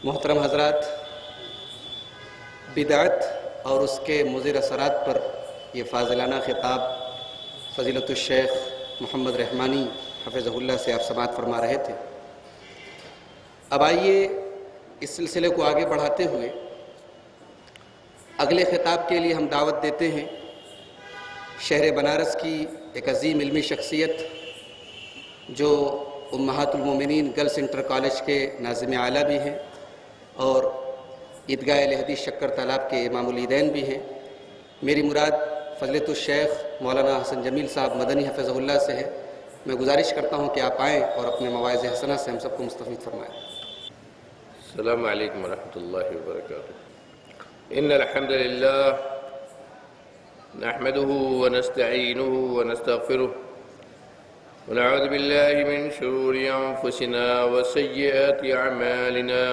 محترم حضرات، بدعت اور اس کے مضر اثرات پر یہ فاضلانہ خطاب فضیلت الشیخ محمد رحمانی حفظہ اللہ سے آپ سماعت فرما رہے تھے۔ اب آئیے اس سلسلے کو آگے بڑھاتے ہوئے اگلے خطاب کے لیے ہم دعوت دیتے ہیں شہر بنارس کی ایک عظیم علمی شخصیت جو امہات المومنین گرلز انٹر کالج کے ناظم اعلیٰ بھی ہیں اور عیدگاہ اہل حدیث شکر تالاب کے امام العیدین بھی ہیں۔ میری مراد فضیلت الشیخ مولانا حسن جمیل صاحب مدنی حفظہ اللہ سے ہے۔ میں گزارش کرتا ہوں کہ آپ آئیں اور اپنے مواعظ حسنہ سے ہم سب کو مستفید فرمائیں۔ السلام علیکم ورحمۃ اللہ وبرکاتہ۔ ان الحمد للہ نحمده ونستعینه ونستغفره ونعوذ بالله من شرور انفسنا وسيئات اعمالنا،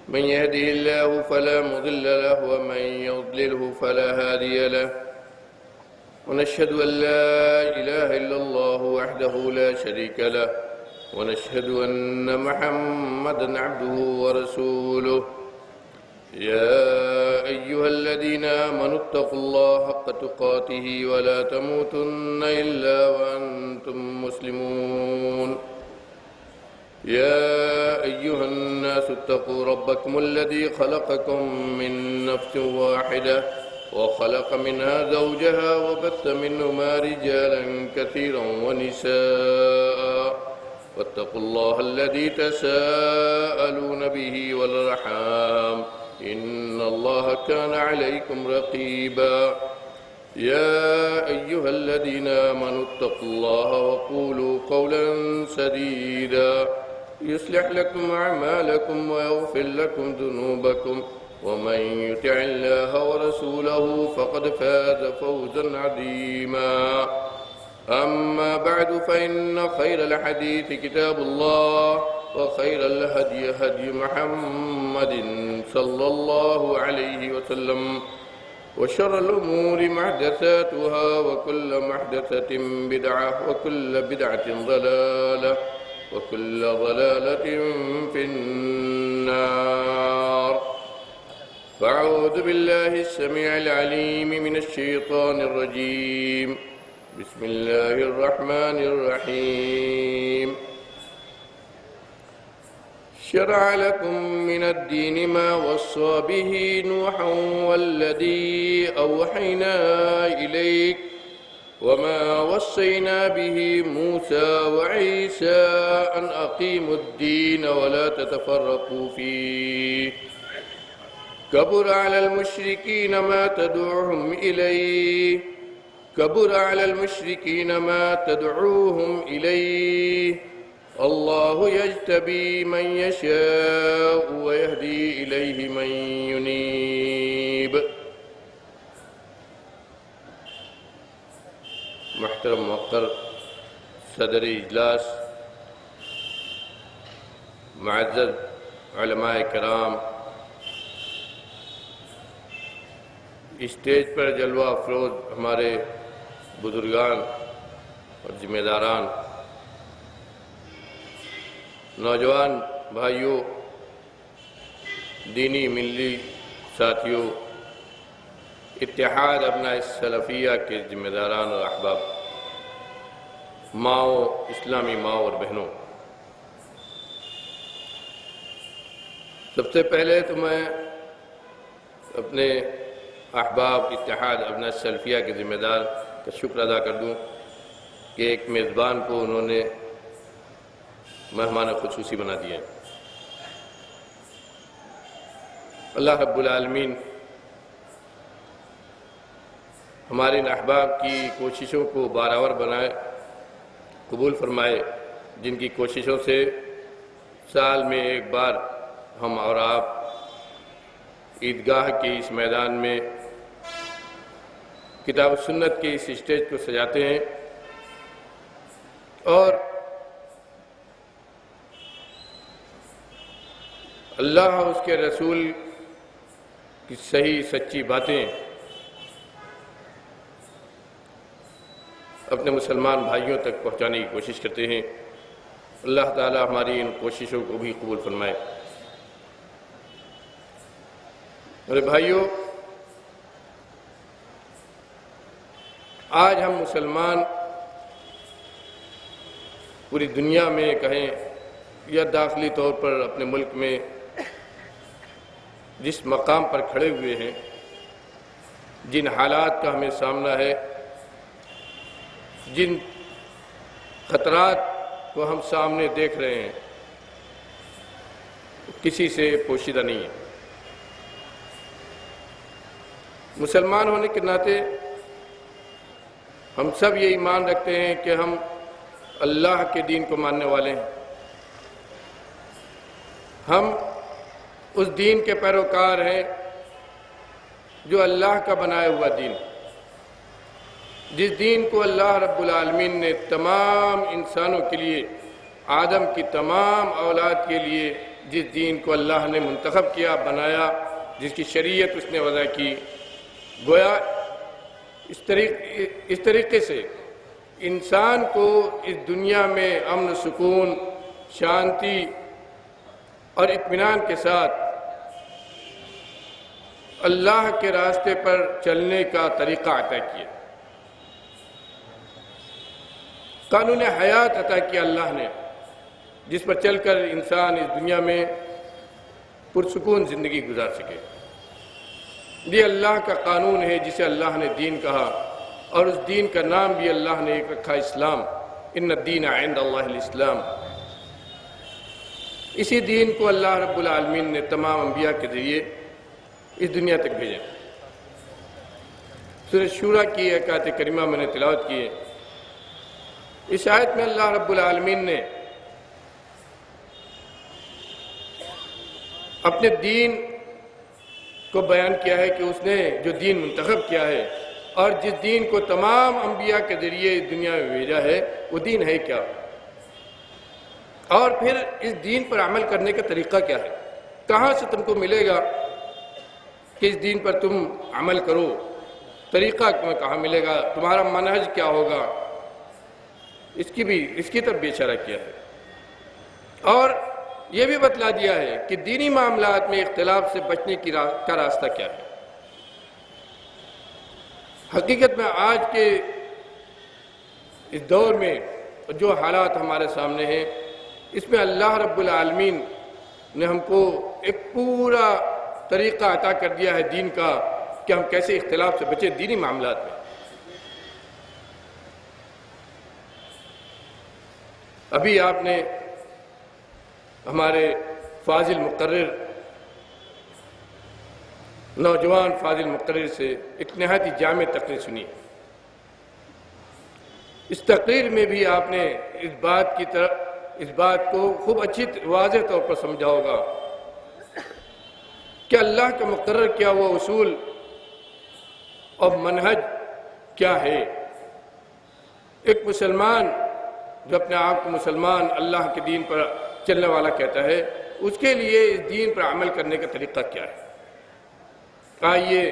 من يهده الله فلا مضل له ومن يضلله فلا هادي له، ونشهد ان لا اله الا الله وحده لا شريك له، ونشهد ان محمدا عبده ورسوله۔ يا أيها الذين آمنوا اتقوا الله حق تقاته ولا تموتن إلا وأنتم مسلمون۔ يا أيها الناس اتقوا ربكم الذي خلقكم من نفس واحدة وخلق منها زوجها وبث منهما رجالا كثيرا ونساء، واتقوا الله الذي تساءلون به والأرحام إن الله كان عليكم رقيبا۔ يا أيها الذين آمنوا اتقوا الله وقولوا قولا سديدا يصلح لكم أعمالكم ويغفر لكم ذنوبكم، ومن يطع الله ورسوله فقد فاز فوزا عظيما۔ أما بعد فإن خير الحديث كتاب الله، وخير الهدي هدي محمد صلى الله عليه وسلم، وشر الأمور محدثاتها، وكل محدثة بدعة، وكل بدعة ضلالة، وكل ضلالة في النار۔ فأعوذ بالله السميع العليم من الشيطان الرجيم، بسم الله الرحمن الرحيم۔ شرع لكم من الدين ما وصى به نوحا والذي أوحينا إليك وما وصينا به موسى وعيسى أن أقيموا الدين ولا تتفرقوا فيه، كبر على المشركين ما تدعوهم إليه، الله يجتبي من يشاء ويهدي إليه من ينيب۔ محترم مؤخر صدر اجلاس، معزز علماء کرام، اسٹیج پر جلوہ افروز ہمارے بزرگان اور ذمہ داران، نوجوان بھائیوں، دینی ملی ساتھیوں، اتحاد ابناء السلفیہ کے ذمہ داران اور احباب، ماؤں، اسلامی ماؤں اور بہنوں، سب سے پہلے تو میں اپنے احباب اتحاد ابناء السلفیہ کے ذمہ دار کا شکر ادا کر دوں کہ ایک میزبان کو انہوں نے مہمان خصوصی بنا دیا۔ اللہ رب العالمین ہمارے ان احباب کی کوششوں کو بارآور بنائے، قبول فرمائے، جن کی کوششوں سے سال میں ایک بار ہم اور آپ عیدگاہ کے اس میدان میں کتاب و سنت کے اس اسٹیج کو سجاتے ہیں، اور اللہ اور اس کے رسول کی صحیح سچی باتیں اپنے مسلمان بھائیوں تک پہنچانے کی کوشش کرتے ہیں۔ اللہ تعالی ہماری ان کوششوں کو بھی قبول فرمائے۔ میرے بھائیوں، آج ہم مسلمان پوری دنیا میں کہیں یا داخلی طور پر اپنے ملک میں جس مقام پر کھڑے ہوئے ہیں، جن حالات کا ہمیں سامنا ہے، جن خطرات کو ہم سامنے دیکھ رہے ہیں، کسی سے پوشیدہ نہیں ہے۔ مسلمان ہونے کے ناطے ہم سب یہ ایمان رکھتے ہیں کہ ہم اللہ کے دین کو ماننے والے ہیں، ہم اس دین کے پیروکار ہیں جو اللہ کا بنایا ہوا دین، جس دین کو اللہ رب العالمین نے تمام انسانوں کے لیے، آدم کی تمام اولاد کے لیے جس دین کو اللہ نے منتخب کیا، بنایا، جس کی شریعت اس نے وضع کی، گویا اس طریقے سے انسان کو اس دنیا میں امن، سکون، شانتی اور اطمینان کے ساتھ اللہ کے راستے پر چلنے کا طریقہ عطا کیا، قانون حیات عطا کیا اللہ نے، جس پر چل کر انسان اس دنیا میں پرسکون زندگی گزار سکے۔ یہ اللہ کا قانون ہے جسے اللہ نے دین کہا، اور اس دین کا نام بھی اللہ نے ایک رکھا، اسلام۔ ان الدین عند اللہ الاسلام۔ اسی دین کو اللہ رب العالمین نے تمام انبیاء کے ذریعے اس دنیا تک بھیجا۔ سورہ شورى کی ایک آیت کریمہ میں نے تلاوت کی ہے۔ اس آیت میں اللہ رب العالمین نے اپنے دین کو بیان کیا ہے کہ اس نے جو دین منتخب کیا ہے اور جس دین کو تمام انبیاء کے ذریعے اس دنیا میں بھیجا ہے، وہ دین ہے کیا، اور پھر اس دین پر عمل کرنے کا طریقہ کیا ہے، کہاں سے تم کو ملے گا کہ اس دین پر تم عمل کرو، طریقہ تمہیں کہاں ملے گا، تمہارا منہج کیا ہوگا، اس کی طرف بھی اشارہ کیا ہے، اور یہ بھی بتلا دیا ہے کہ دینی معاملات میں اختلاف سے بچنے کا راستہ کیا ہے۔ حقیقت میں آج کے اس دور میں جو حالات ہمارے سامنے ہیں، اس میں اللہ رب العالمین نے ہم کو ایک پورا طریقہ عطا کر دیا ہے دین کا کہ ہم کیسے اختلاف سے بچیں دینی معاملات میں۔ ابھی آپ نے ہمارے فاضل مقرر، نوجوان فاضل مقرر سے ایک نہایت جامع تقریر سنی۔ اس تقریر میں بھی آپ نے اس بات کو خوب اچھی واضح طور پر سمجھا ہوگا کہ اللہ کا مقرر کیا ہوا اصول اور منہج کیا ہے۔ ایک مسلمان جو اپنے آپ کو مسلمان، اللہ کے دین پر چلنے والا کہتا ہے، اس کے لیے اس دین پر عمل کرنے کا طریقہ کیا ہے۔ آئیے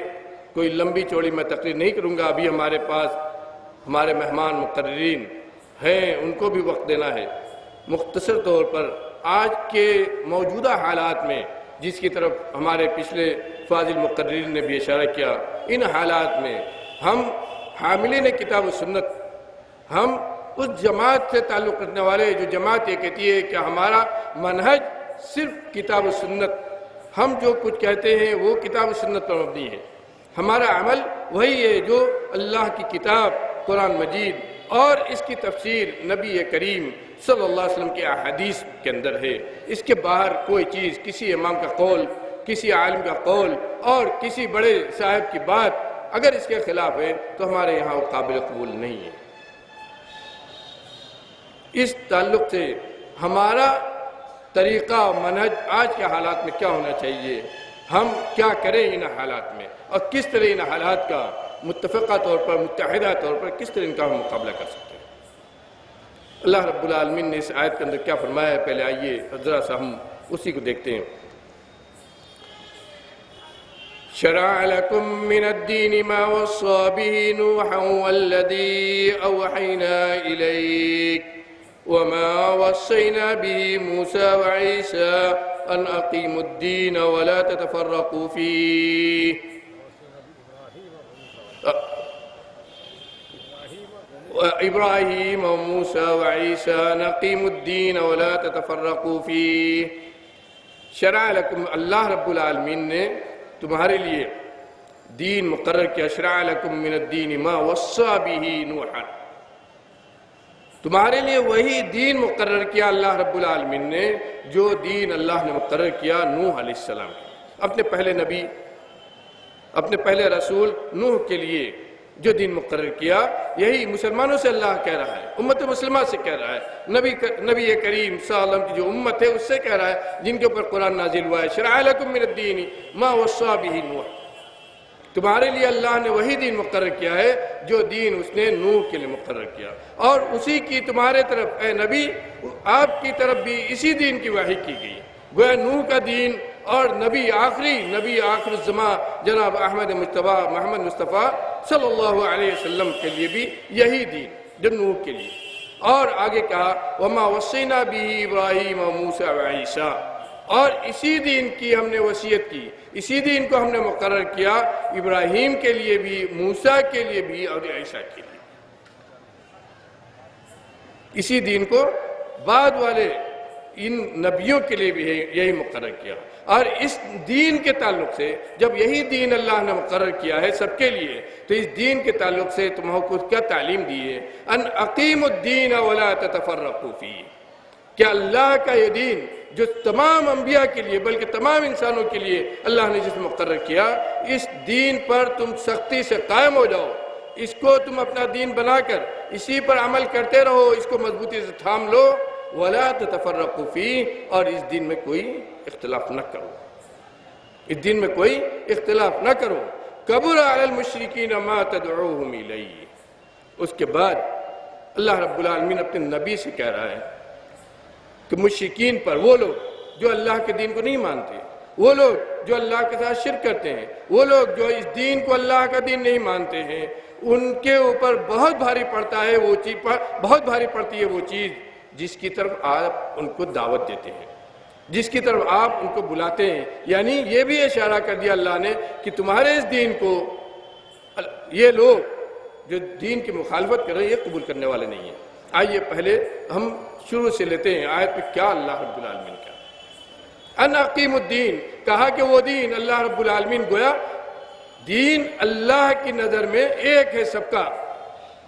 کوئی لمبی چوڑی میں تقریر نہیں کروں گا، ابھی ہمارے پاس ہمارے مہمان مقررین ہیں، ان کو بھی وقت دینا ہے۔ مختصر طور پر آج کے موجودہ حالات میں جس کی طرف ہمارے پچھلے فاضل مقررین نے بھی اشارہ کیا، ان حالات میں ہم حاملین کتاب و سنت، ہم اس جماعت سے تعلق رکھنے والے جو جماعت یہ کہتی ہے کہ ہمارا منہج صرف کتاب و سنت، ہم جو کچھ کہتے ہیں وہ کتاب و سنت پر مبنی ہے، ہمارا عمل وہی ہے جو اللہ کی کتاب قرآن مجید اور اس کی تفسیر نبی کریم صلی اللہ علیہ وسلم کے احادیث کے اندر ہے۔ اس کے باہر کوئی چیز، کسی امام کا قول، کسی عالم کا قول اور کسی بڑے صاحب کی بات اگر اس کے خلاف ہے تو ہمارے یہاں وہ قابل قبول نہیں ہے۔ اس تعلق سے ہمارا طریقہ و منہج آج کے حالات میں کیا ہونا چاہیے، ہم کیا کریں ان حالات میں، اور کس طرح ان حالات کا متفقہ طور پر، متحدہ طور پر کس طرح ان کا ہم مقابلہ کر سکتے ہیں۔ اللہ رب العالمین نے اس آیت کے اندر کیا فرمایا ہے، پہلے آئیے ذرا سا ہم اسی کو دیکھتے ہیں۔ شرع لكم من الدين ما وصى به نوحا والذي أوحينا إليك وما وصينا به موسى وعيسى أن أقيموا الدين ولا تتفرقوا فيه إبراهيم وموسى وعيسى أن أقيموا الدين ولا تتفرقوا فيه شرع لكم اللہ رب العالمین نے تمہارے لیے دین مقرر کیا شرع لکم من الدین ما وصى به نوحا تمہارے لیے وہی دین مقرر کیا اللہ رب العالمین نے جو دین اللہ نے مقرر کیا نوح علیہ السلام اپنے پہلے نبی اپنے پہلے رسول نوح کے لیے جو دین مقرر کیا یہی مسلمانوں سے اللہ کہہ رہا ہے امت مسلمہ سے کہہ رہا ہے نبی کریم صلی اللہ علیہ وسلم کی جو امت ہے اس سے کہہ رہا ہے جن کے اوپر قرآن نازل ہوا ہے شرع لکم من الدین ما وصى به نوح تمہارے لیے اللہ نے وہی دین مقرر کیا ہے جو دین اس نے نوح کے لیے مقرر کیا اور اسی کی تمہارے طرف اے نبی آپ کی طرف بھی اسی دین کی وحی کی گئی گویا نوح کا دین اور نبی آخر الزمان جناب احمد مجتبیٰ محمد مصطفیٰ صلی اللہ علیہ وسلم کے لیے بھی یہی دین جو نوح کے لیے اور آگے کہا وما وصینا به ابراہیم وموسیٰ وعیسیٰ اور اسی دین کی ہم نے وصیت کی اسی دین کو ہم نے مقرر کیا ابراہیم کے لیے بھی موسیٰ کے لیے بھی اور عیسیٰ کے لیے اسی دین کو بعد والے ان نبیوں کے لیے بھی یہی مقرر کیا اور اس دین کے تعلق سے جب یہی دین اللہ نے مقرر کیا ہے سب کے لیے تو اس دین کے تعلق سے تمہیں کو کیا تعلیم دی ہے ان اقیموا الدین ولا تتفرقوا فیہ کہ اللہ کا یہ دین جو تمام انبیاء کے لیے بلکہ تمام انسانوں کے لیے اللہ نے جس مقرر کیا اس دین پر تم سختی سے قائم ہو جاؤ اس کو تم اپنا دین بنا کر اسی پر عمل کرتے رہو اس کو مضبوطی سے تھام لو ولا تتفرقوا فیہ اور اس دین میں کوئی اختلاف نہ کرو اس دین میں کوئی اختلاف نہ کرو کبر علی المشرکین ما تدعوہم الیہ اس کے بعد اللہ رب العالمین اپنے نبی سے کہہ رہا ہے کہ مشرکین پر وہ لوگ جو اللہ کے دین کو نہیں مانتے وہ لوگ جو اللہ کے ساتھ شرک کرتے ہیں وہ لوگ جو اس دین کو اللہ کا دین نہیں مانتے ہیں ان کے اوپر بہت بھاری پڑتا ہے وہ چیز بہت بھاری پڑتی ہے وہ چیز جس کی طرف آپ ان کو دعوت دیتے ہیں جس کی طرف آپ ان کو بلاتے ہیں یعنی یہ بھی اشارہ کر دیا اللہ نے کہ تمہارے اس دین کو یہ لوگ جو دین کی مخالفت کر رہے ہیں یہ قبول کرنے والے نہیں ہیں آئیے پہلے ہم شروع سے لیتے ہیں آیت پہ کیا اللہ رب العالمین کہا ان اقیم الدین کہا کہ وہ دین اللہ رب العالمین گویا دین اللہ کی نظر میں ایک ہے سب کا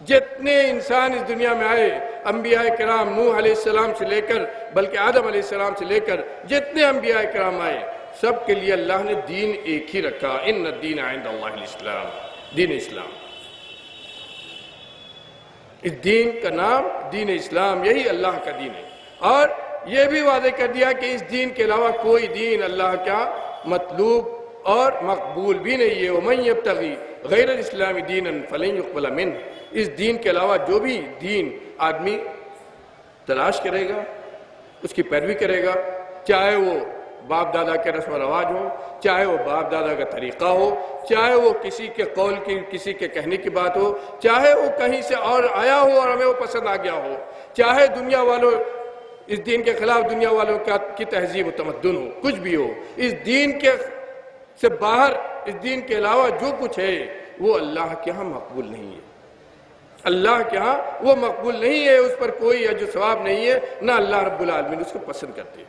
جتنے انسان اس دنیا میں آئے انبیاء کرام نوح علیہ السلام سے لے کر بلکہ آدم علیہ السلام سے لے کر جتنے انبیاء کرام آئے سب کے لیے اللہ نے دین ایک ہی رکھا ان الدین عند اللہ الاسلام دین اسلام اس دین کا نام دین اسلام یہی اللہ کا دین ہے اور یہ بھی واضح کر دیا کہ اس دین کے علاوہ کوئی دین اللہ کا مطلوب اور مقبول بھی نہیں ہے ومن یبتغی غیر الاسلام دینا فلن یقبل منہ اس دین کے علاوہ جو بھی دین آدمی تلاش کرے گا اس کی پیروی کرے گا چاہے وہ باپ دادا کے رسم و رواج ہو چاہے وہ باپ دادا کا طریقہ ہو چاہے وہ کسی کے قول کی کسی کے کہنے کی بات ہو چاہے وہ کہیں سے اور آیا ہو اور ہمیں وہ پسند آ گیا ہو چاہے دنیا والوں اس دین کے خلاف دنیا والوں کی تہذیب و تمدن ہو کچھ بھی ہو اس دین کے سے باہر اس دین کے علاوہ جو کچھ ہے وہ اللہ کے ہاں مقبول نہیں ہے اللہ کے ہاں وہ مقبول نہیں ہے اس پر کوئی اجر و ثواب نہیں ہے نہ اللہ رب العالمین اس کو پسند کرتے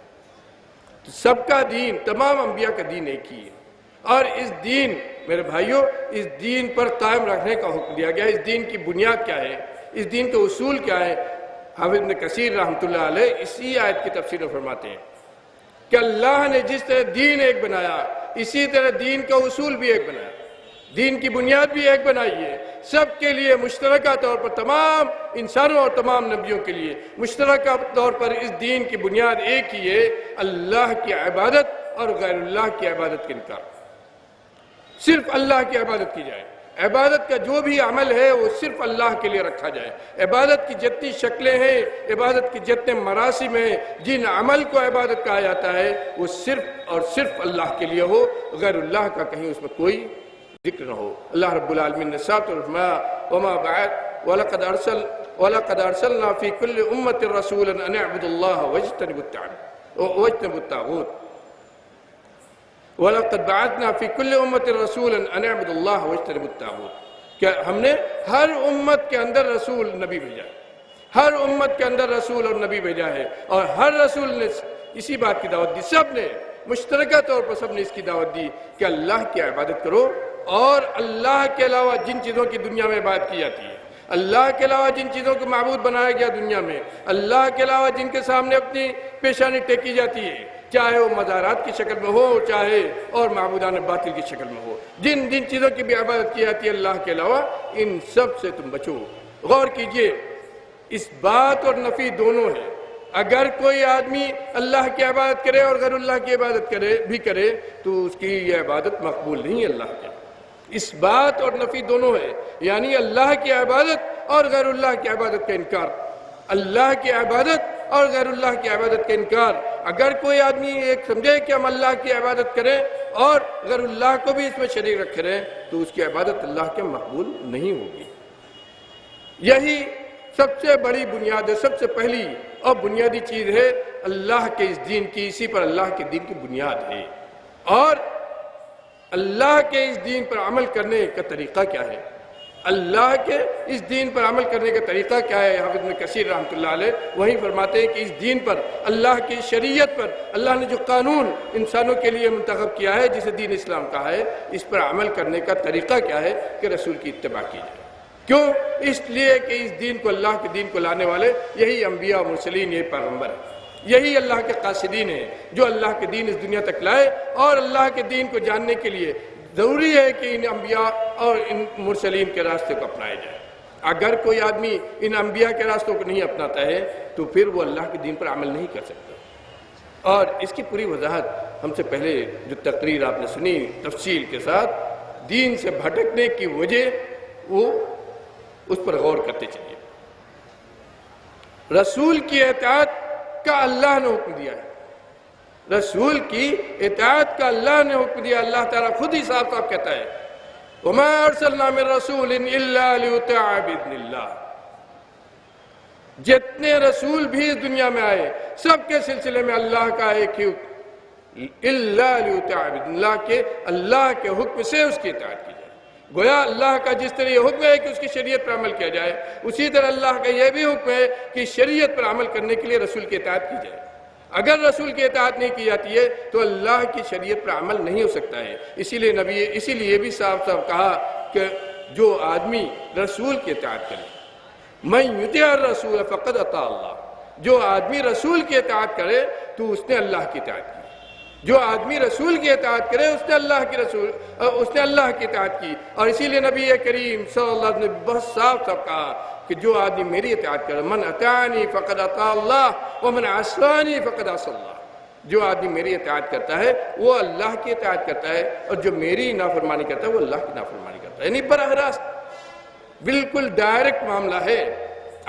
تو سب کا دین تمام انبیاء کا دین ایک ہی ہے اور اس دین میرے بھائیوں اس دین پر قائم رکھنے کا حکم دیا گیا اس دین کی بنیاد کیا ہے اس دین کے اصول کیا ہے حافظ ابن کثیر رحمۃ اللہ علیہ اسی آیت کی تفسیر میں فرماتے ہیں کہ اللہ نے جس طرح دین ایک بنایا اسی طرح دین کا اصول بھی ایک بنایا دین کی بنیاد بھی ایک بنائی ہے سب کے لیے مشترکہ طور پر تمام انسانوں اور تمام نبیوں کے لیے مشترکہ طور پر اس دین کی بنیاد ایک ہی ہے اللہ کی عبادت اور غیر اللہ کی عبادت کا انکار صرف اللہ کی عبادت کی جائے عبادت کا جو بھی عمل ہے وہ صرف اللہ کے لیے رکھا جائے عبادت کی جتنی شکلیں ہیں عبادت کی جتنے مراسم ہیں جن عمل کو عبادت کہا جاتا ہے وہ صرف اور صرف اللہ کے لیے ہو غیر اللہ کا کہیں اس میں کوئی ذکر نہ ہو اللہ رب العالمین نے صاف طور پر فرمایا وما بعد وَلَقَدْ أَرْسَلْنَا فِي كُلِّ أُمَّةٍ رَسُولًا أَنِ اعْبُدُوا اللَّهَ وَاجْتَنِبُوا الطَّاغُوتَ وَلَقَدْ بَعَثْنَا فِي كُلِّ أُمَّةٍ رَسُولًا أَنِ اعْبُدُوا اللَّهَ وَاجْتَنِبُوا الطَّاغُوتَ کہ ہم نے ہر امت کے اندر رسول نبی بھیجا ہے، ہر امت کے اندر رسول اور نبی بھیجا ہے، اور ہر رسول نے اسی بات کی دعوت دی، سب نے مشترکہ طور پر سب نے اس کی دعوت دی کہ اللہ کی عبادت کرو، اور اللہ کے علاوہ جن چیزوں کی دنیا میں عبادت کی جاتی ہے، اللہ کے علاوہ جن چیزوں کو معبود بنایا گیا دنیا میں، اللہ کے علاوہ جن کے سامنے اپنی پیشانی ٹیکی جاتی ہے، چاہے وہ مزارات کی شکل میں ہو، چاہے اور معبودان باطل کی شکل میں ہو، جن چیزوں کی بھی عبادت کی جاتی ہے اللہ کے علاوہ، ان سب سے تم بچو۔ غور کیجئے، اس بات اور نفی دونوں ہے۔ اگر کوئی آدمی اللہ کی عبادت کرے اور غیر اللہ کی عبادت کرے تو اس کی یہ عبادت مقبول نہیں ہے اللہ کے۔ اس بات اور نفی دونوں ہے، یعنی اللہ کی عبادت اور غیر اللہ کی عبادت کا انکار، اللہ کی عبادت اور غیر اللہ کی عبادت کا انکار۔ اگر کوئی آدمی ایک سمجھے کہ ہم اللہ کی عبادت کریں اور غیر اللہ کو بھی اس میں شریک رکھے رہیں تو اس کی عبادت اللہ کے مقبول نہیں ہوگی۔ یہی سب سے بڑی بنیاد ہے، سب سے پہلی اور بنیادی چیز ہے اللہ کے اس دین کی، اسی پر اللہ کے دین کی بنیاد ہے۔ اور اللہ کے اس دین پر عمل کرنے کا طریقہ کیا ہے؟ اللہ کے اس دین پر عمل کرنے کا طریقہ کیا ہے؟ حافظ ابن کثیر رحمۃ اللہ علیہ وہی فرماتے ہیں کہ اس دین پر، اللہ کی شریعت پر، اللہ نے جو قانون انسانوں کے لیے منتخب کیا ہے جسے دین اسلام کہا ہے، اس پر عمل کرنے کا طریقہ کیا ہے کہ رسول کی اتباع کی جائے۔ کیوں؟ اس لیے کہ اس دین کو، اللہ کے دین کو لانے والے یہی انبیاء و مرسلین، یہی پیغمبر ہیں، یہی اللہ کے قاصدین ہیں جو اللہ کے دین اس دنیا تک لائے، اور اللہ کے دین کو جاننے کے لیے ضروری ہے کہ ان انبیاء اور ان مرسلین کے راستے کو اپنایا جائے۔ اگر کوئی آدمی ان انبیاء کے راستوں کو نہیں اپناتا ہے تو پھر وہ اللہ کے دین پر عمل نہیں کر سکتا۔ اور اس کی پوری وضاحت ہم سے پہلے جو تقریر آپ نے سنی تفصیل کے ساتھ، دین سے بھٹکنے کی وجہ وہ اس پر غور کرتے چلیے۔ رسول کی اطاعت کا اللہ نے حکم دیا ہے، رسول کی اطاعت کا اللہ نے حکم دیا۔ اللہ تعالیٰ خود ہی صاف صاف کہتا ہے وَمَا أَرْسَلْنَا مِن رَّسُولٍ إِلَّا لِيُطَاعَ بِإِذْنِ اللَّهِ۔ جتنے رسول بھی اس دنیا میں آئے سب کے سلسلے میں اللہ کا ایک ہی حکم، إِلَّا لِيُطَاعَ بِإِذْنِ اللَّهِ، کہ اللہ کے حکم سے اس کی اطاعت کی جائے۔ گویا اللہ کا جس طرح یہ حکم ہے کہ اس کی شریعت پر عمل کیا جائے، اسی طرح اللہ کا یہ بھی حکم ہے کہ شریعت پر عمل کرنے کے لیے رسول کی اطاعت کی جائے۔ اگر رسول کی اطاعت نہیں کی جاتی ہے تو اللہ کی شریعت پر عمل نہیں ہو سکتا ہے۔ اسی لیے یہ بھی صاف صاف کہا کہ جو آدمی رسول کی اطاعت کرے، مَن یُطِعِ الرَّسُولَ فَقَدْ أَطَاعَ اللَّهَ، جو آدمی رسول کی اطاعت کرے تو اس نے اللہ کی اطاعت کی، جو آدمی رسول کی اطاعت کرے اس نے اللہ کی اطاعت کی۔ اور اسی لیے نبی کریم صلی اللہ علیہ وسلم نے بہت صاف صاف کہا کہ جو آدمی میری اطاعت کرے، من اطاعنی فقد اطاع اللہ ومن عصانی فقد عصى اللہ، جو آدمی میری اطاعت کرتا ہے وہ اللہ کی اطاعت کرتا ہے، اور جو میری نافرمانی کرتا ہے وہ اللہ کی نافرمانی کرتا ہے۔ یعنی براہ راست بالکل ڈائریکٹ معاملہ ہے۔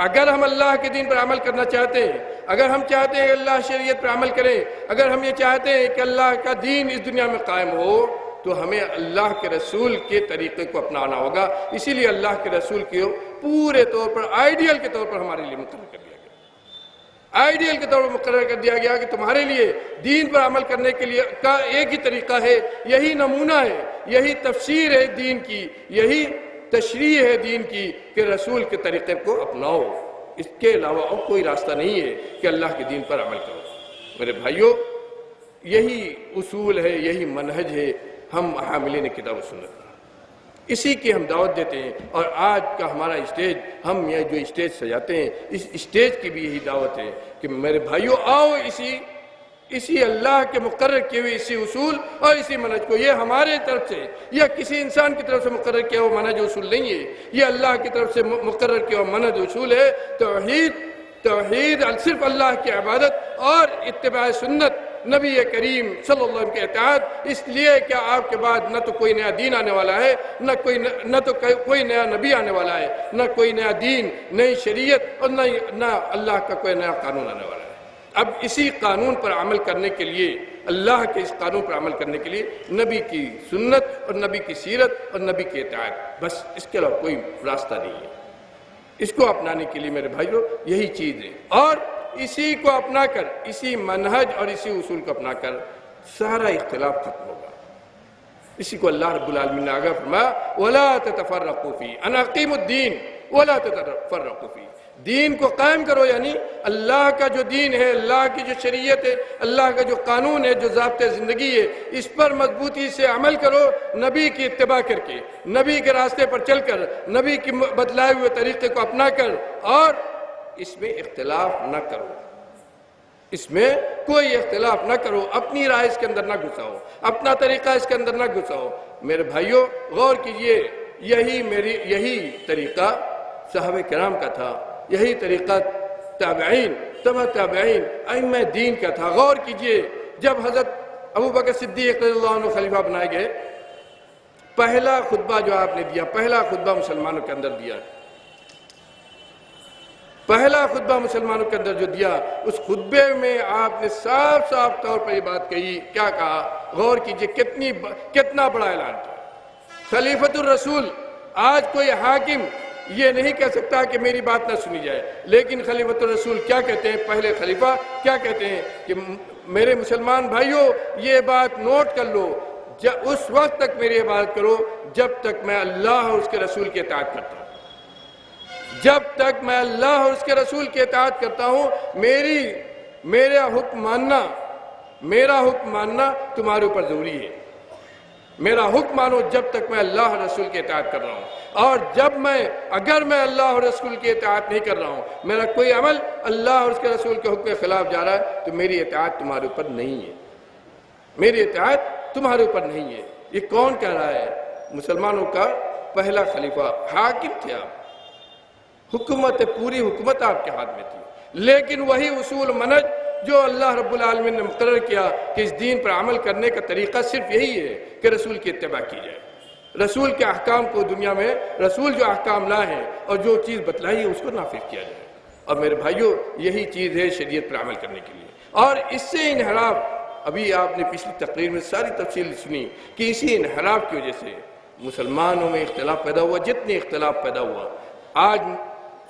اگر ہم اللہ کے دین پر عمل کرنا چاہتے ہیں، اگر ہم چاہتے ہیں کہ اللہ شریعت پر عمل کریں، اگر ہم یہ چاہتے ہیں کہ اللہ کا دین اس دنیا میں قائم ہو، تو ہمیں اللہ کے رسول کے طریقے کو اپنانا ہوگا۔ اسی لیے اللہ کے رسول کو پورے طور پر آئیڈیل کے طور پر ہمارے لیے مقرر کر دیا گیا، آئیڈیل کے طور پر مقرر کر دیا گیا کہ تمہارے لیے دین پر عمل کرنے کے لیے کا ایک ہی طریقہ ہے، یہی نمونہ ہے، یہی تفسیر ہے دین کی، یہی تشریح ہے دین کی کہ رسول کے طریقے کو اپناؤ۔ اس کے علاوہ اور کوئی راستہ نہیں ہے کہ اللہ کے دین پر عمل کرو۔ میرے بھائیوں، یہی اصول ہے، یہی منہج ہے ہم حاملین کتاب و سنت، اسی کی ہم دعوت دیتے ہیں۔ اور آج کا ہمارا اسٹیج، ہم یہ جو اسٹیج سجاتے ہیں، اس اسٹیج کی بھی یہی دعوت ہے کہ میرے بھائیوں آؤ اسی اللہ کے مقرر کیے ہوئے اسی اصول اور اسی منہج کو، یہ ہمارے طرف سے یا کسی انسان کی طرف سے مقرر کیا ہوا منہج اصول نہیں ہے، یہ اللہ کی طرف سے مقرر کیا ہوا منہج اصول ہے۔ توحید صرف اللہ کی عبادت اور اتباع سنت نبی کریم صلی اللہ علیہ وسلم کے اطاعت، اس لیے کہ آپ کے بعد نہ تو کوئی نیا دین آنے والا ہے، نہ تو کوئی نیا نبی آنے والا ہے، نہ کوئی نیا دین، نئی شریعت، اور نہ اللہ کا کوئی نیا قانون آنے والا ہے۔ اب اسی قانون پر عمل کرنے کے لیے، اللہ کے اس قانون پر عمل کرنے کے لیے نبی کی سنت اور نبی کی سیرت اور نبی کی اطاعت، بس اس کے علاوہ کوئی راستہ نہیں ہے۔ اس کو اپنانے کے لیے میرے بھائیوں یہی چیز ہے، اور اسی کو اپنا کر، اسی منہج اور اسی اصول کو اپنا کر سارا اختلاف ختم ہوگا۔ اسی کو اللہ رب العالمین نے آگاہ فرمایا وَلَا تَتَفَرَّقُوا فِيهِ أَنْ أَقِيمُوا الدِّينَ وَلَا تَتَفَرَّقُوا فِيهِ، دین کو قائم کرو، یعنی اللہ کا جو دین ہے، اللہ کی جو شریعت ہے، اللہ کا جو قانون ہے، جو ضابطۂ زندگی ہے، اس پر مضبوطی سے عمل کرو، نبی کی اتباع کر کے، نبی کے راستے پر چل کر، نبی کی بتلائے ہوئے طریقے کو اپنا کر، اور اس میں اختلاف نہ کرو، اس میں کوئی اختلاف نہ کرو، اپنی رائے اس کے اندر نہ گھساؤ، اپنا طریقہ اس کے اندر نہ گھساؤ۔ میرے بھائیوں غور کیجئے، یہی طریقہ صحابہ کرام کا تھا، یہی طریقہ تابعین، تبع تابعین، ائمہ دین کا تھا۔ غور کیجئے، جب حضرت ابوبکر صدیق رضی اللہ عنہ خلیفہ بنائے گئے، پہلا خطبہ جو آپ نے دیا، پہلا خطبہ مسلمانوں کے اندر دیا، پہلا خطبہ مسلمانوں کے اندر جو دیا، اس خطبے میں آپ نے صاف صاف طور پر یہ بات کہی، کیا کہا؟ غور کیجئے کتنا بڑا اعلان کیا۔ خلیفۃ الرسول، آج کوئی حاکم یہ نہیں کہہ سکتا کہ میری بات نہ سنی جائے، لیکن خلیفۃ الرسول کیا کہتے ہیں؟ پہلے خلیفہ کیا کہتے ہیں کہ میرے مسلمان بھائیوں یہ بات نوٹ کر لو، اس وقت تک میری عبادت کرو جب تک میں اللہ اور اس کے رسول کی اطاعت کرتا ہوں، جب تک میں اللہ اور اس کے رسول کی اطاعت کرتا ہوں، میرا حکم ماننا تمہارے اوپر ضروری ہے، میرا حکم مانو جب تک میں اللہ اور رسول کی اطاعت کر رہا ہوں، اور اگر میں اللہ اور رسول کی اطاعت نہیں کر رہا ہوں، میرا کوئی عمل اللہ اور اس کے رسول کے حکم کے خلاف جا رہا ہے، تو میری اطاعت تمہارے اوپر نہیں ہے، میری اطاعت تمہارے اوپر نہیں ہے۔ یہ کون کہہ رہا ہے؟ مسلمانوں کا پہلا خلیفہ، حاکم تھے آپ، پوری حکومت آپ کے ہاتھ میں تھی، لیکن وہی اصول منہج جو اللہ رب العالمین نے مقرر کیا کہ اس دین پر عمل کرنے کا طریقہ صرف یہی ہے کہ رسول کی اتباع کی جائے، رسول کے احکام کو دنیا میں، رسول جو احکام لائے ہیں اور جو چیز بتلائی ہے اس کو نافذ کیا جائے۔ اور میرے بھائیوں یہی چیز ہے شریعت پر عمل کرنے کے لیے، اور اس سے انحراف، ابھی آپ نے پچھلی تقریر میں ساری تفصیل سنی کہ اسی انحراف کی وجہ سے مسلمانوں میں اختلاف پیدا ہوا، جتنے اختلاف پیدا ہوا۔ آج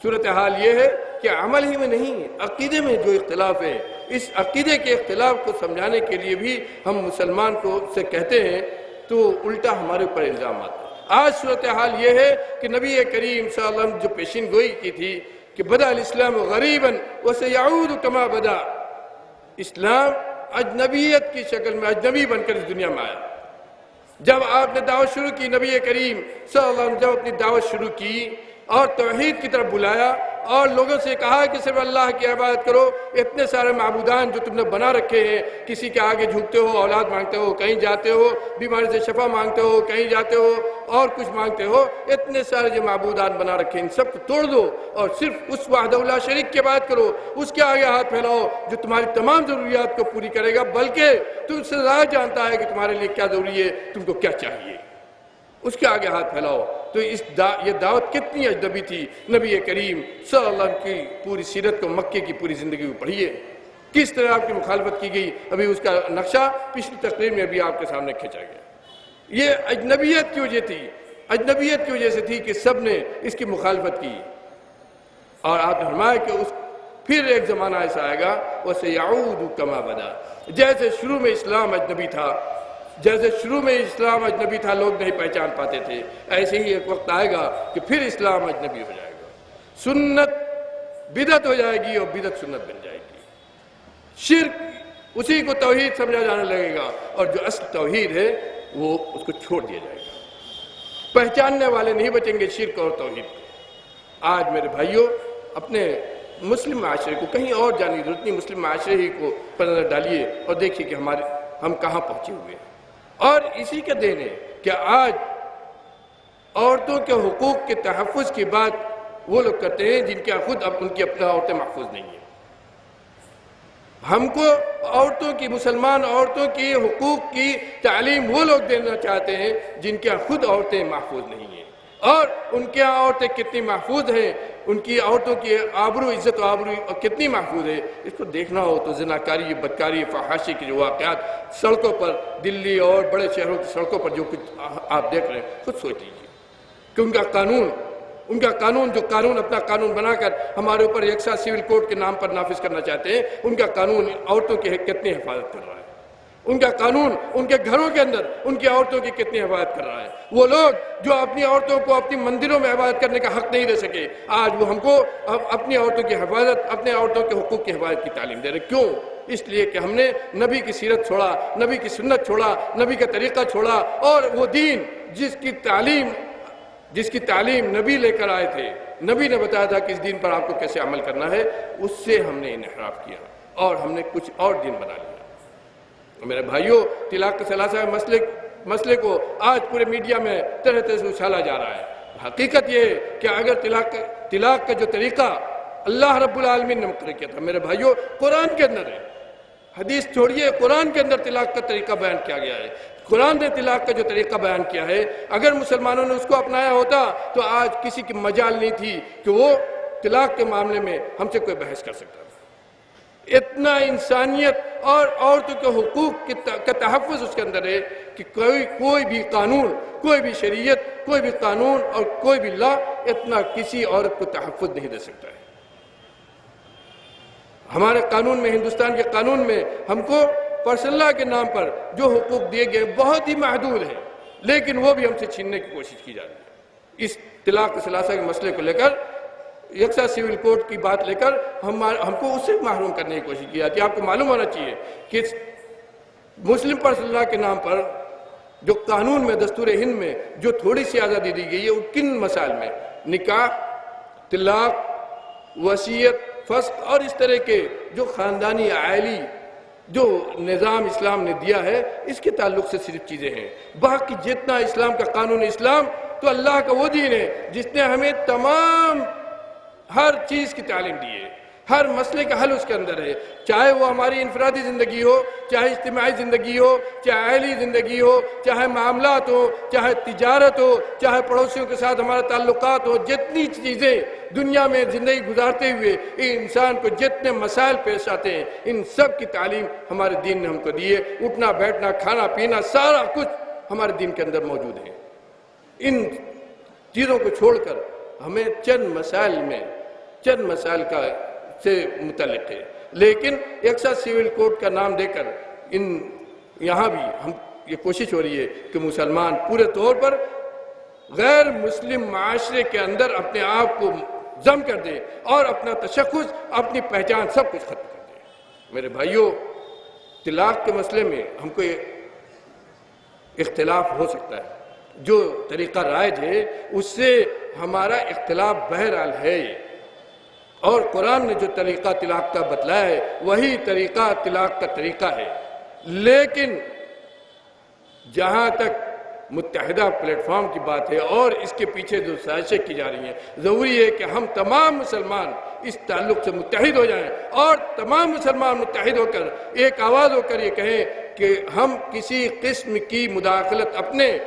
صورتحال یہ ہے کہ عمل ہی میں نہیں، عقیدے میں جو اختلاف ہے، اس عقیدے کے اختلاف کو سمجھانے کے لیے بھی ہم مسلمان کو سے کہتے ہیں تو الٹا ہمارے اوپر الزام آتا ہے۔ آج صورتحال یہ ہے کہ نبی کریم صلی اللہ علیہ وسلم جو پیشین گوئی کی تھی کہ بدأ الاسلام غریبا وسیعود کما بدأ، اسلام اجنبیت کی شکل میں اجنبی بن کر اس دنیا میں آیا۔ جب آپ نے دعوت شروع کی، نبی کریم صلی اللہ علیہ وسلم جب اپنی دعوت شروع کی اور توحید کی طرف بلایا اور لوگوں سے کہا کہ صرف اللہ کی عبادت کرو، اتنے سارے معبودان جو تم نے بنا رکھے ہیں، کسی کے آگے جھکتے ہو، اولاد مانگتے ہو، کہیں جاتے ہو، بیماری سے شفا مانگتے ہو، کہیں جاتے ہو اور کچھ مانگتے ہو، اتنے سارے جو معبودان بنا رکھے ہیں ان سب کو توڑ دو اور صرف اس وحدہ لا شریک کی عبادت کرو، اس کے آگے ہاتھ پھیلاؤ جو تمہاری تمام ضروریات کو پوری کرے گا، بلکہ تم سے زیادہ جانتا ہے کہ تمہارے لیے کیا ضروری ہے، تم کو کیا چاہیے، اس کے آگے ہاتھ پھیلاؤ۔ تو یہ دعوت کتنی اجنبی تھی۔ نبی کریم صلی اللہ علیہ وسلم کی پوری سیرت کو، مکے کی پوری زندگی کو پڑھیے، کس طرح آپ کی مخالفت کی گئی، ابھی اس کا نقشہ پچھلی تقریر میں ابھی آپ کے سامنے کھینچا گیا۔ یہ اجنبیت کی وجہ تھی، اجنبیت کی وجہ سے تھی کہ سب نے اس کی مخالفت کی، اور آپ نے فرمایا کہ پھر ایک زمانہ ایسا آئے گا وَسَيَعُودُ كَمَا بَدَا، جیسے شروع میں اسلام اجنبی تھا، جیسے شروع میں اسلام اجنبی تھا، لوگ نہیں پہچان پاتے تھے، ایسے ہی ایک وقت آئے گا کہ پھر اسلام اجنبی ہو جائے گا، سنت بدعت ہو جائے گی اور بدعت سنت بن جائے گی، شرک اسی کو توحید سمجھا جانے لگے گا، اور جو اصل توحید ہے وہ اس کو چھوڑ دیا جائے گا، پہچاننے والے نہیں بچیں گے شرک اور توحید کو۔ آج میرے بھائیوں اپنے مسلم معاشرے کو کہیں اور جانے کی ضرورت نہیں، مسلم معاشرے ہی کو پر نظر ڈالیے اور دیکھیے کہ ہم کہاں پہنچے ہوئے ہیں، اور اسی کا دین ہے کہ آج عورتوں کے حقوق کے تحفظ کی بات وہ لوگ کرتے ہیں جن کے خود اب ان کی اپنا عورتیں محفوظ نہیں ہیں۔ ہم کو عورتوں کی، مسلمان عورتوں کی حقوق کی تعلیم وہ لوگ دینا چاہتے ہیں جن کے خود عورتیں محفوظ نہیں ہیں، اور ان کے یہاں عورتیں کتنی محفوظ ہیں، ان کی عورتوں کی آبرو، عزت و آبرو کتنی محفوظ ہے، اس کو دیکھنا ہو تو زناکاری، بدکاری، فحاشی کے جو واقعات سڑکوں پر، دلی اور بڑے شہروں کی سڑکوں پر جو کچھ آپ دیکھ رہے ہیں، خود سوچ لیجیے کہ ان کا قانون جو اپنا قانون بنا کر ہمارے اوپر یکساں سول کوڈ کے نام پر نافذ کرنا چاہتے ہیں، ان کا قانون عورتوں کی کتنی حفاظت کر رہا ہے۔ ان کا قانون ان کے گھروں کے اندر ان کی عورتوں کی کتنی حفاظت کر رہا ہے۔ وہ لوگ جو اپنی عورتوں کو اپنی مندروں میں عبادت کرنے کا حق نہیں دے سکے، آج وہ ہم کو اپنی عورتوں کی حفاظت، اپنے عورتوں کے حقوق کی حفاظت کی تعلیم دے رہے۔ کیوں؟ اس لیے کہ ہم نے نبی کی سیرت چھوڑا، نبی کی سنت چھوڑا، نبی کا طریقہ چھوڑا، اور وہ دین جس کی تعلیم نبی لے کر آئے تھے، نبی نے بتایا تھا کہ اس دین پر آپ کو کیسے عمل کرنا ہے، اس سے ہم نے انحراف کیا اور ہم نے کچھ اور دین بنا لیا۔ میرے بھائیوں، طلاق ثلاثہ مسئلے کو آج پورے میڈیا میں طرح طرح سے اچھالا جا رہا ہے۔ حقیقت یہ ہے کہ اگر طلاق کا جو طریقہ اللہ رب العالمین نے مقرر کیا تھا، میرے بھائیوں، قرآن کے اندر ہے، حدیث چھوڑیے، قرآن کے اندر طلاق کا طریقہ بیان کیا گیا ہے۔ قرآن نے طلاق کا جو طریقہ بیان کیا ہے، اگر مسلمانوں نے اس کو اپنایا ہوتا تو آج کسی کی مجال نہیں تھی کہ وہ طلاق کے معاملے میں ہم سے کوئی بحث کر سکتا تھا۔ اتنا انسانیت اور عورتوں کے حقوق کا تحفظ اس کے اندر ہے کہ کوئی بھی قانون، کوئی بھی شریعت، کوئی بھی قانون اور کوئی بھی لا اتنا کسی عورت کو تحفظ نہیں دے سکتا ہے۔ ہمارے قانون میں، ہندوستان کے قانون میں، ہم کو پرسنل لا کے نام پر جو حقوق دیے گئے بہت ہی محدود ہیں، لیکن وہ بھی ہم سے چھیننے کی کوشش کی جا رہی ہے۔ اس طلاق ثلاثہ کے مسئلے کو لے کر، یکساں سول کوڈ کی بات لے کر ہم کو اس سے محروم کرنے کی کوشش کی جاتی ہے۔ آپ کو معلوم ہونا چاہیے کہ مسلم پرسنل لا کے نام پر جو قانون میں، دستور ہند میں جو تھوڑی سی آزادی دی گئی ہے، وہ کن مسائل میں؟ نکاح، طلاق، وصیت، فسخ اور اس طرح کے جو خاندانی عائلی جو نظام اسلام نے دیا ہے، اس کے تعلق سے صرف چیزیں ہیں۔ باقی جتنا اسلام کا قانون، اسلام تو اللہ کا وہ دین ہے جس نے ہمیں تمام ہر چیز کی تعلیم دی ہے، ہر مسئلے کا حل اس کے اندر ہے، چاہے وہ ہماری انفرادی زندگی ہو، چاہے اجتماعی زندگی ہو، چاہے عائلی زندگی ہو، چاہے معاملات ہو، چاہے تجارت ہو، چاہے پڑوسیوں کے ساتھ ہمارے تعلقات ہو، جتنی چیزیں دنیا میں زندگی گزارتے ہوئے انسان کو جتنے مسائل پیش آتے ہیں، ان سب کی تعلیم ہمارے دین نے ہم کو دی ہے۔ اٹھنا بیٹھنا، کھانا پینا، سارا کچھ ہمارے دین کے اندر موجود ہے۔ ان چیزوں کو چھوڑ کر ہمیں چند مسائل کا سے متعلق ہے، لیکن یکساں سول کوڈ کا نام دے کر یہاں بھی ہم یہ کوشش ہو رہی ہے کہ مسلمان پورے طور پر غیر مسلم معاشرے کے اندر اپنے آپ کو ضم کر دے اور اپنا تشخص، اپنی پہچان سب کچھ ختم کر دے۔ میرے بھائیوں، طلاق کے مسئلے میں ہم کو اختلاف ہو سکتا ہے، جو طریقہ رائج ہے اس سے ہمارا اختلاف بہرحال ہے، اور قرآن نے جو طریقہ طلاق کا بتلایا ہے وہی طریقہ طلاق کا طریقہ ہے، لیکن جہاں تک متحدہ پلیٹ فارم کی بات ہے اور اس کے پیچھے جو سازشیں کی جا رہی ہیں، ضروری ہے کہ ہم تمام مسلمان اس تعلق سے متحد ہو جائیں اور تمام مسلمان متحد ہو کر ایک آواز ہو کر یہ کہیں کہ ہم کسی قسم کی مداخلت اپنے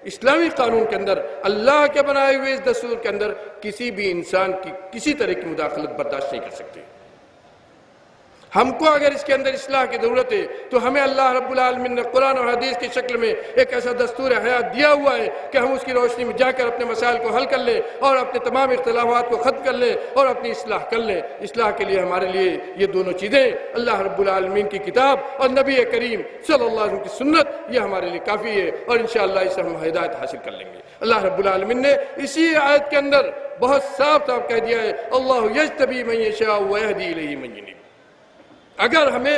اسلامی قانون کے اندر، اللہ کے بنائے ہوئے اس دستور کے اندر کسی بھی انسان کی کسی طرح کی مداخلت برداشت نہیں کر سکتے۔ ہم کو اگر اس کے اندر اصلاح کی ضرورت ہے تو ہمیں اللہ رب العالمین نے قرآن اور حدیث کی شکل میں ایک ایسا دستور حیات دیا ہوا ہے کہ ہم اس کی روشنی میں جا کر اپنے مسائل کو حل کر لیں اور اپنے تمام اختلافات کو ختم کر لیں اور اپنی اصلاح کر لیں۔ اصلاح کے لیے ہمارے لیے یہ دونوں چیزیں، اللہ رب العالمین کی کتاب اور نبی کریم صلی اللہ علیہ وسلم کی سنت، یہ ہمارے لیے کافی ہے، اور انشاءاللہ اس سے ہم ہدایت حاصل کر لیں گے۔ اللہ رب العالمین نے اسی آیت کے اندر بہت صاف کہہ دیا ہے، اللہ یجتبی من یشاء ویہدی الیہ من ینیب۔ اگر ہمیں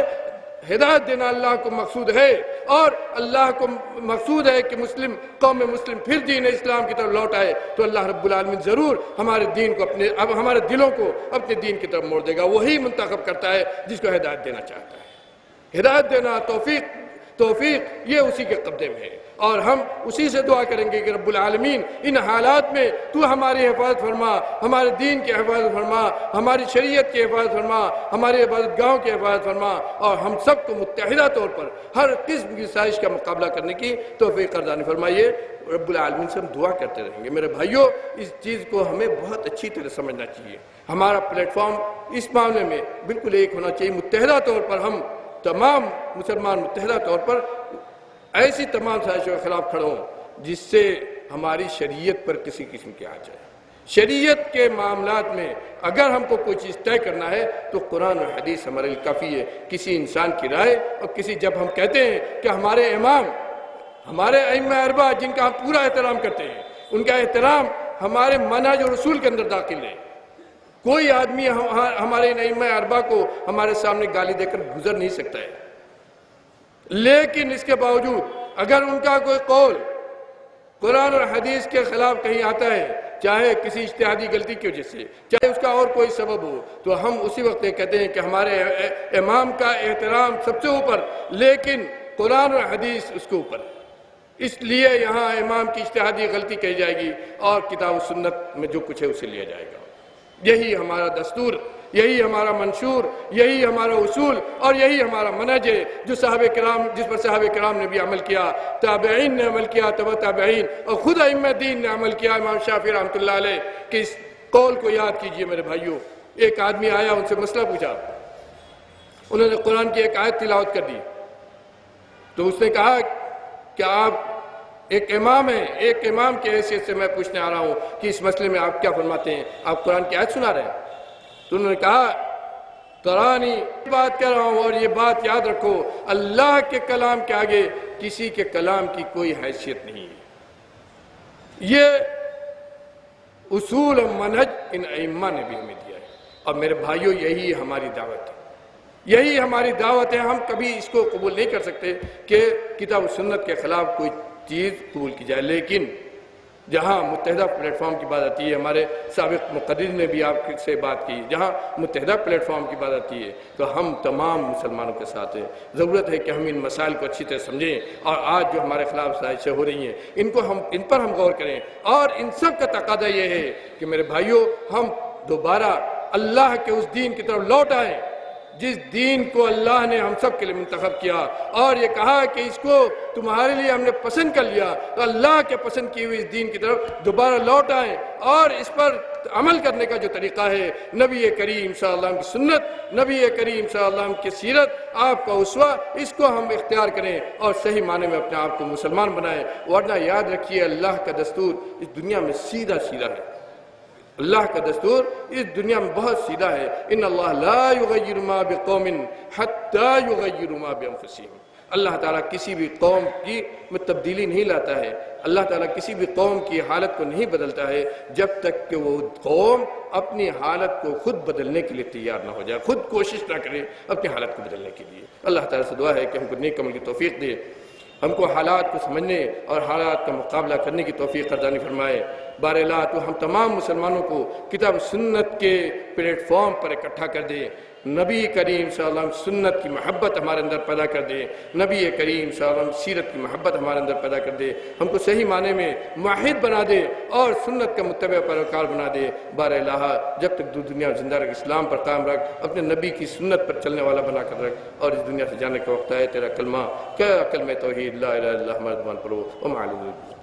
ہدایت دینا اللہ کو مقصود ہے اور اللہ کو مقصود ہے کہ قوم مسلم پھر دین اسلام کی طرف لوٹ آئے، تو اللہ رب العالمین ضرور ہمارے دین کو ہمارے دلوں کو اپنے دین کی طرف موڑ دے گا۔ وہی منتخب کرتا ہے جس کو ہدایت دینا چاہتا ہے۔ ہدایت دینا، توفیق یہ اسی کے قبضے میں ہے، اور ہم اسی سے دعا کریں گے کہ رب العالمین ان حالات میں تو ہماری حفاظت فرما، ہمارے دین کی حفاظت فرما، ہماری شریعت کی حفاظت فرما، ہماری عبادت گاہوں کی حفاظت فرما، اور ہم سب کو متحدہ طور پر ہر قسم کی سازش کا مقابلہ کرنے کی توفیق عطا فرمائیے۔ رب العالمین سے ہم دعا کرتے رہیں گے۔ میرے بھائیوں، اس چیز کو ہمیں بہت اچھی طرح سمجھنا چاہیے۔ ہمارا پلیٹ فارم اس معاملے میں بالکل ایک ہونا چاہیے، متحدہ طور پر ہم تمام مسلمان متحدہ طور پر ایسی تمام سازشوں کے خلاف کھڑے ہوں جس سے ہماری شریعت پر کسی قسم کی آ جائے۔ شریعت کے معاملات میں اگر ہم کو کوئی چیز طے کرنا ہے تو قرآن اور حدیث ہمارے لیے کافی ہے. کسی انسان کی رائے اور جب ہم کہتے ہیں کہ ہمارے امام، ہمارے ائمہ اربعہ جن کا ہم پورا احترام کرتے ہیں، ان کا احترام ہمارے منہج اور رسول کے اندر داخل ہے. کوئی آدمی ہمارے ائمہ اربعہ کو ہمارے سامنے گالی دے کر گزر نہیں سکتا ہے. لیکن اس کے باوجود اگر ان کا کوئی قول قرآن اور حدیث کے خلاف کہیں آتا ہے، چاہے کسی اجتہادی غلطی کی وجہ سے، چاہے اس کا اور کوئی سبب ہو، تو ہم اسی وقت یہ کہتے ہیں کہ ہمارے امام کا احترام سب سے اوپر، لیکن قرآن اور حدیث اس کے اوپر. اس لیے یہاں امام کی اجتہادی غلطی کہی جائے گی اور کتاب و سنت میں جو کچھ ہے اسے لیا جائے گا. یہی ہمارا دستور، یہی ہمارا منشور، یہی ہمارا اصول اور یہی ہمارا منہج ہے جو صحابہ کرام، جس پر صحابہ کرام نے بھی عمل کیا، تابعین نے عمل کیا، تبع تابعین، اور خود ائمہ دین نے عمل کیا. امام شافعی رحمۃ اللہ علیہ کہ اس قول کو یاد کیجئے میرے بھائیوں. ایک آدمی آیا، ان سے مسئلہ پوچھا، انہوں نے قرآن کی ایک آیت تلاوت کر دی، تو اس نے کہا کہ آپ ایک امام ہیں، ایک امام کی حیثیت سے میں پوچھنے آ رہا ہوں کہ اس مسئلے میں آپ کیا فرماتے ہیں، آپ قرآن کی آیت سنا رہے ہیں؟ تو انہوں نے کہا قرآنی بات کر رہا ہوں، اور یہ بات یاد رکھو، اللہ کے کلام کے آگے کسی کے کلام کی کوئی حیثیت نہیں ہے. یہ اصول و منہج ان ائمہ نے بھی ہمیں دیا ہے. اور میرے بھائیوں، یہی ہماری دعوت ہے، یہی ہماری دعوت ہے. ہم کبھی اس کو قبول نہیں کر سکتے کہ کتاب و سنت کے خلاف کوئی چیز قبول کی جائے. لیکن جہاں متحدہ پلیٹ فارم کی بات آتی ہے، ہمارے سابق مقرر نے بھی آپ سے بات کی، جہاں متحدہ پلیٹ فارم کی بات آتی ہے تو ہم تمام مسلمانوں کے ساتھ ہیں. ضرورت ہے کہ ہم ان مسائل کو اچھی طرح سمجھیں، اور آج جو ہمارے خلاف سازشیں ہو رہی ہیں ان پر ہم غور کریں. اور ان سب کا تقاضا یہ ہے کہ میرے بھائیوں، ہم دوبارہ اللہ کے اس دین کی طرف لوٹ آئیں جس دین کو اللہ نے ہم سب کے لیے منتخب کیا، اور یہ کہا کہ اس کو تمہارے لیے ہم نے پسند کر لیا. تو اللہ کے پسند کی ہوئی اس دین کی طرف دوبارہ لوٹ آئیں، اور اس پر عمل کرنے کا جو طریقہ ہے، نبی کریم صلی اللہ علیہ وسلم کی سنت، نبی کریم صلی اللہ علیہ وسلم کی سیرت، آپ کا اسوہ، اس کو ہم اختیار کریں اور صحیح معنی میں اپنے آپ کو مسلمان بنائیں. ورنہ یاد رکھیے، اللہ کا دستور اس دنیا میں سیدھا سیدھا ہے. اللہ کا دستور اس دنیا میں بہت سیدھا ہے. ان اللہ لا یغیر ما بقوم حتی یغیروا ما بانفسہم. اللہ تعالیٰ کسی بھی قوم کی میں تبدیلی نہیں لاتا ہے. اللہ تعالیٰ کسی بھی قوم کی حالت کو نہیں بدلتا ہے جب تک کہ وہ قوم اپنی حالت کو خود بدلنے کے لیے تیار نہ ہو جائے، خود کوشش نہ کرے اپنی حالت کو بدلنے کے لیے. اللہ تعالیٰ سے دعا ہے کہ ہم کو نیک عمل کی توفیق دے، ہم کو حالات کو سمجھنے اور حالات کا مقابلہ کرنے کی توفیق عطا فرمائے. بہرحال تو ہم تمام مسلمانوں کو کتاب سنت کے پلیٹ فارم پر اکٹھا کر دے. نبی کریم صلی اللہ علیہ وسلم سنت کی محبت ہمارے اندر پیدا کر دے. نبی کریم صلی اللہ علیہ وسلم سیرت کی محبت ہمارے اندر پیدا کر دے. ہم کو صحیح معنی میں موحد بنا دے اور سنت کا متبع پیروکار بنا دے. بار الہ جب تک دنیا زندہ رکھ، اسلام پر قائم رکھ، اپنے نبی کی سنت پر چلنے والا بنا کر رکھ، اور اس دنیا سے جانے کا وقت ہے. تیرا کلمہ کیا کلمہ توحید لا الہ الا اللہ ہمارے زبان پر ہو.